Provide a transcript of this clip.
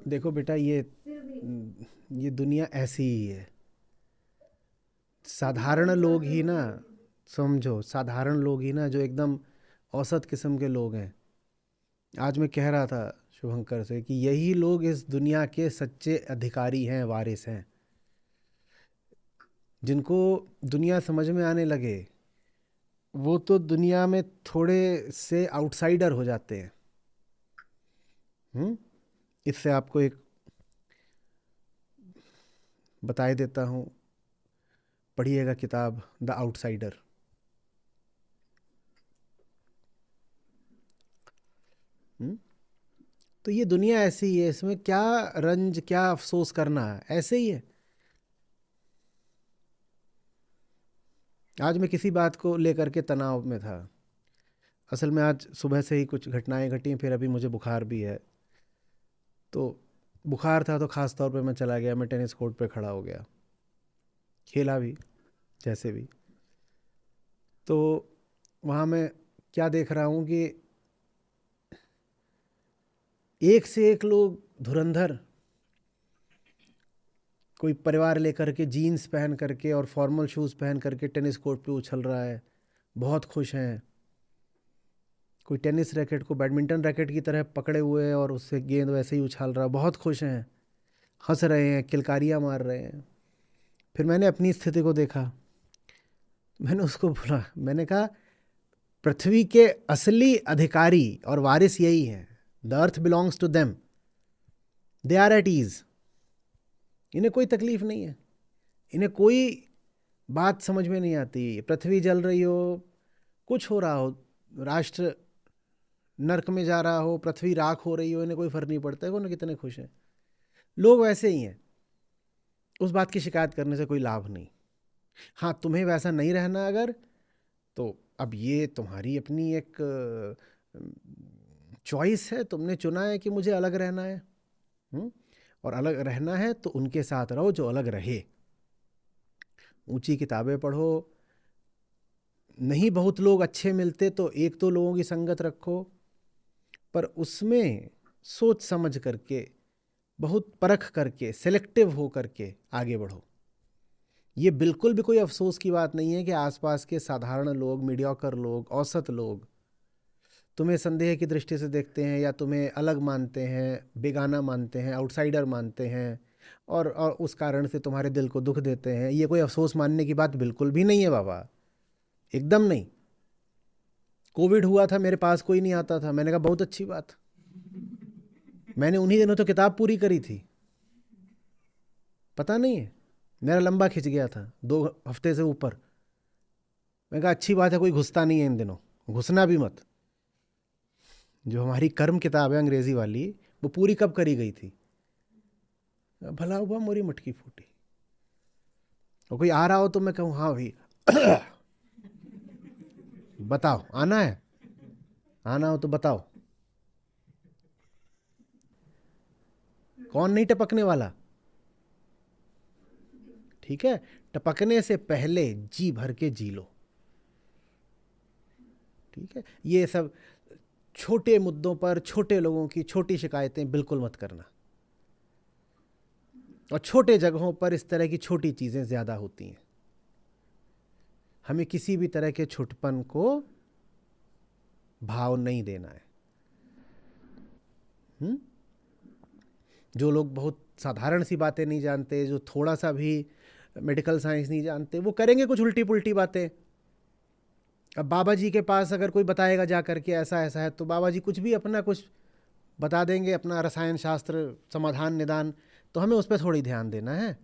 देखो बेटा, ये दुनिया ऐसी ही है। साधारण लोग ही ना, समझो, साधारण लोग ही ना जो एकदम औसत किस्म के लोग हैं। आज मैं कह रहा था शुभंकर से कि यही लोग इस दुनिया के सच्चे अधिकारी हैं, वारिस हैं। जिनको दुनिया समझ में आने लगे, वो तो दुनिया में थोड़े से आउटसाइडर हो जाते हैं। इससे आपको एक बताए देता हूँ, पढ़िएगा किताब द आउटसाइडर। तो ये दुनिया ऐसी ही है, इसमें क्या रंज, क्या अफसोस करना है, ऐसे ही है। आज मैं किसी बात को लेकर के तनाव में था। असल में आज सुबह से ही कुछ घटनाएं घटी, फिर अभी मुझे बुखार भी है। तो बुखार था तो ख़ास तौर पे मैं चला गया, मैं टेनिस कोर्ट पे खड़ा हो गया, खेला भी जैसे भी। तो वहाँ मैं क्या देख रहा हूँ कि एक से एक लोग धुरंधर, कोई परिवार लेकर के जीन्स पहन करके और फॉर्मल शूज़ पहन करके टेनिस कोर्ट पे उछल रहा है, बहुत खुश हैं। कोई टेनिस रैकेट को बैडमिंटन रैकेट की तरह पकड़े हुए है और उससे गेंद वैसे ही उछाल रहा है, बहुत खुश हैं, हंस रहे हैं, किलकारियाँ मार रहे हैं। फिर मैंने अपनी स्थिति को देखा। मैंने उसको बोला, मैंने कहा पृथ्वी के असली अधिकारी और वारिस यही हैं। The earth belongs to them, they are at ease. इन्हें कोई तकलीफ नहीं है, इन्हें कोई बात समझ में नहीं आती। पृथ्वी जल रही हो, कुछ हो रहा हो, राष्ट्र नर्क में जा रहा हो, पृथ्वी राख हो रही हो, इन्हें कोई फर्क नहीं पड़ता है। उन्हें कितने खुश हैं लोग, वैसे ही हैं। उस बात की शिकायत करने से कोई लाभ नहीं। हाँ, तुम्हें वैसा नहीं रहना अगर, तो अब ये तुम्हारी अपनी एक चॉइस है, तुमने चुना है कि मुझे अलग रहना है। और अलग रहना है तो उनके साथ रहो जो अलग रहे। ऊंची किताबें पढ़ो, नहीं बहुत लोग अच्छे मिलते तो एक दो लोगों की संगत रखो, पर उसमें सोच समझ करके, बहुत परख करके, सेलेक्टिव हो करके आगे बढ़ो। ये बिल्कुल भी कोई अफसोस की बात नहीं है कि आसपास के साधारण लोग, मीडियोकर लोग, औसत लोग तुम्हें संदेह की दृष्टि से देखते हैं, या तुम्हें अलग मानते हैं, बेगाना मानते हैं, आउटसाइडर मानते हैं, और उस कारण से तुम्हारे दिल को दुख देते हैं। ये कोई अफसोस मानने की बात बिल्कुल भी नहीं है बाबा, एकदम नहीं। कोविड हुआ था, मेरे पास कोई नहीं आता था, मैंने कहा बहुत अच्छी बात, मैंने उन्हीं दिनों तो किताब पूरी करी थी। पता नहीं है, मेरा लंबा खिंच गया था 2 हफ्ते से ऊपर। मैंने कहा अच्छी बात है, कोई घुसता नहीं है इन दिनों, घुसना भी मत। जो हमारी कर्म किताब है अंग्रेजी वाली, वो पूरी कब करी गई थी? भला हुआ मोरी मटकी फूटी। और कोई आ रहा हो तो मैं कहूँ हाँ भाई बताओ, आना है, आना हो तो बताओ। कौन नहीं टपकने वाला? ठीक है, टपकने से पहले जी भर के जी लो। ठीक है, ये सब छोटे मुद्दों पर छोटे लोगों की छोटी शिकायतें बिल्कुल मत करना। और छोटे जगहों पर इस तरह की छोटी चीज़ें ज़्यादा होती हैं। हमें किसी भी तरह के छुटपन को भाव नहीं देना है। जो लोग बहुत साधारण सी बातें नहीं जानते, जो थोड़ा सा भी मेडिकल साइंस नहीं जानते, वो करेंगे कुछ उल्टी पुल्टी बातें। अब बाबा जी के पास अगर कोई बताएगा जा करके ऐसा ऐसा है, तो बाबा जी कुछ भी अपना कुछ बता देंगे, अपना रसायन शास्त्र समाधान निदान, तो हमें उस पर थोड़ी ध्यान देना है।